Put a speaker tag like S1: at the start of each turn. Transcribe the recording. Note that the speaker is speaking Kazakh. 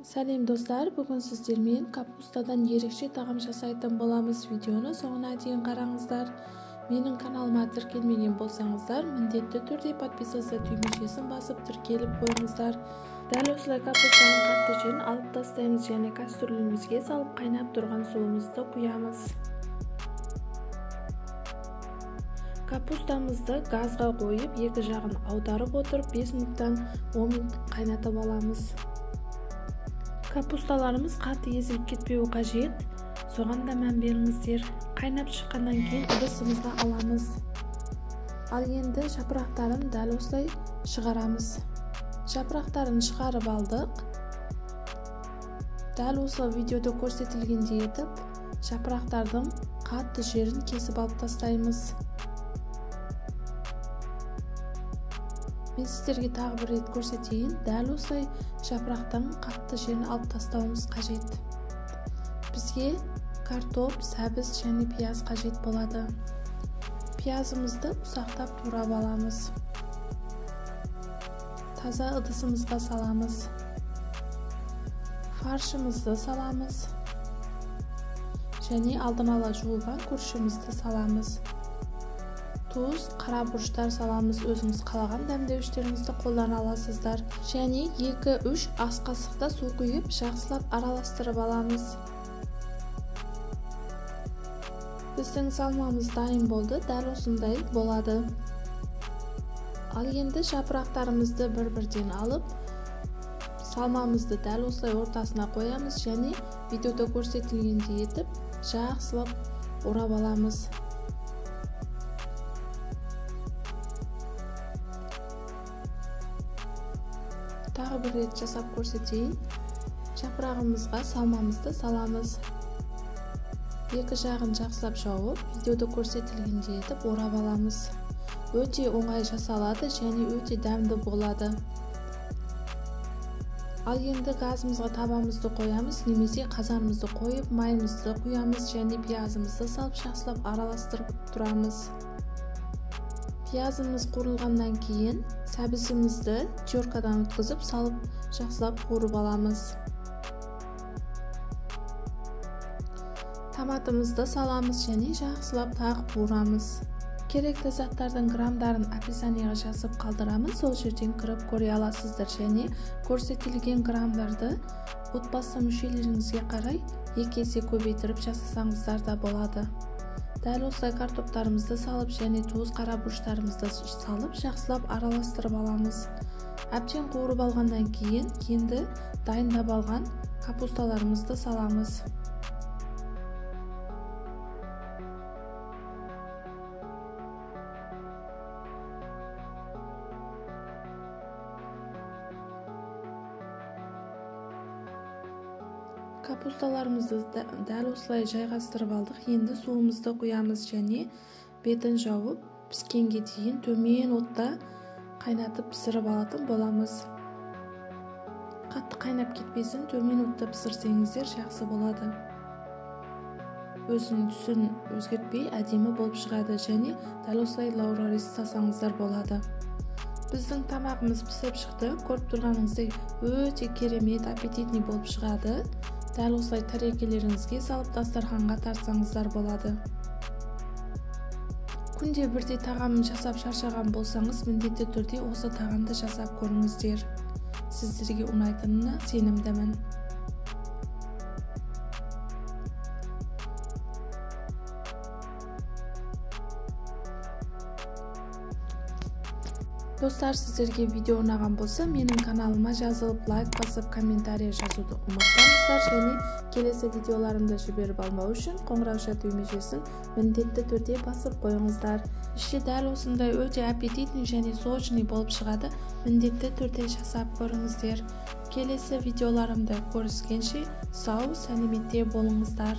S1: Сәлем достар, бүгін сіздермен капустадан ерекше тағам жасайтын боламыз. Видеоны соңына дейін қараңыздар. Менің каналыма тіркелмеген болсаңыздар, міндетті түрде подписаться түймешесін басып тіркеліп қойыңыздар. Дәл осылай капустаның қатты жерін алып тастаймыз және кастрюлемізге салып қайнап тұрған суымызды құямыз. Капустамызды газға қойып, екі жағын аударып отырып 5 минуттан 10 минут қайнатып аламыз. Капусталарымыз қатты езіліп кетпеуі қажет. Соған да мән беріңіздер. Қайнап шыққаннан кейін ыдысымызға аламыз. Ал енді жапырақтарын дәл осылай шығарамыз. Жапырақтарын шығарып алдық. Дәл осы видеода көрсетілгендей етіп, жапырақтардың қатты жерін кесіп алып тастаймыз. Мен сіздерге тағы бір рет көрсетейін. Дәл осылай жапырақтың қатты жерін алып тастауымыз қажет. Бізге картоп, сәбіз және пияз қажет болады. Пиязымызды ұсақтап турап аламыз. Таза ыдысымызға саламыз. Фаршымызды саламыз. Және алдын ала жуылған күрішімізді саламыз. Тұз, қара бұрыштар саламыз. Өзіңіз қалаған дәмдеуіштеріңізді қолдана аласыздар. Және 2-3 ас қасықта су құйып, жақсылап араластырып аламыз. Біздің салмамыз дайын болды. Дәл осындай болады. Ал енді жапырақтарымызды бір-бірден алып, салмамызды дәл осылай ортасына қоямыз және видеода көрсетілгендей етіп, жақсылап орап аламыз. Тағы бір рет жасап көрсетейін. Жапырағымызға салмамызды саламыз. Екі жағын жақсылап жауып, видеода көрсетілгендей етіп орап аламыз. Өте оңай жасалады және өте дәмді болады. Ал енді газымызға табамызды қоямыз, немесе қазанымызды қойып, майымызды құямыз және пиязымызды салып жақсылап араластырып тұрамыз. Пиязымыз қуырылғаннан кейін сәбізімізді теркадан өткізіп салып жақсылап қуырып аламыз. Томатымызды саламыз және жақсылап тағы қуырамыз. Керекті заттардың грамдарын описаниеға жазып қалдырамыз, сол жерден кіріп көре аласыздар және көрсетілген грамдарды отбасы мүшелеріңізге қарай 2 есе көбейтіріп жасасаңыздар да болады. Дәл осылай картоптарымызды салып және тұз, қара бұрыштарымызды салып жақсылап араластырып аламыз. Әбден қуырып алғаннан кейін енді дайындап алған капусталарымызды саламыз. Капусталарымызды дәл осылай жайғастырып алдық. Енді суымызды құямыз және бетін жауып, піскенге дейін төмен отта қайнатып пісіріп алатын боламыз. Қатты қайнап кетпесін, төмен отта пісірсеңіздер жақсы болады. Өзінің түсін өзгертпей әдемі болып шығады және дәл осылай лаура-рис жасасаңыздар болады. Біздің тамағымыз пісіп шықты. Көріп тұрғаныңыздай өте керемет, аппетитный болып шығады. Дәл осылай тәрелкелеріңізге салып дастарханға тартсаңыздар болады. Күнде бірдей тағамын жасап шаршаған болсаңыз, міндетті түрде осы тағамды жасап көріңіздер. Сіздерге ұнайтынына сенімдімін. Достар, сіздерге видео ұнаған болса, менің каналыма жазылып, лайк басып, комментарий жазуды ұмытпаңыздар және келесі видеоларымды жіберіп алмау үшін қоңырауша түймешесін міндетті түрде басып қойыңыздар. Іші дәл осындай өте аппетитный және сочный болып шығады. Міндетті түрде жасап көріңіздер. Келесі видеоларымда көріскенше сау, сәлеметте болыңыздар.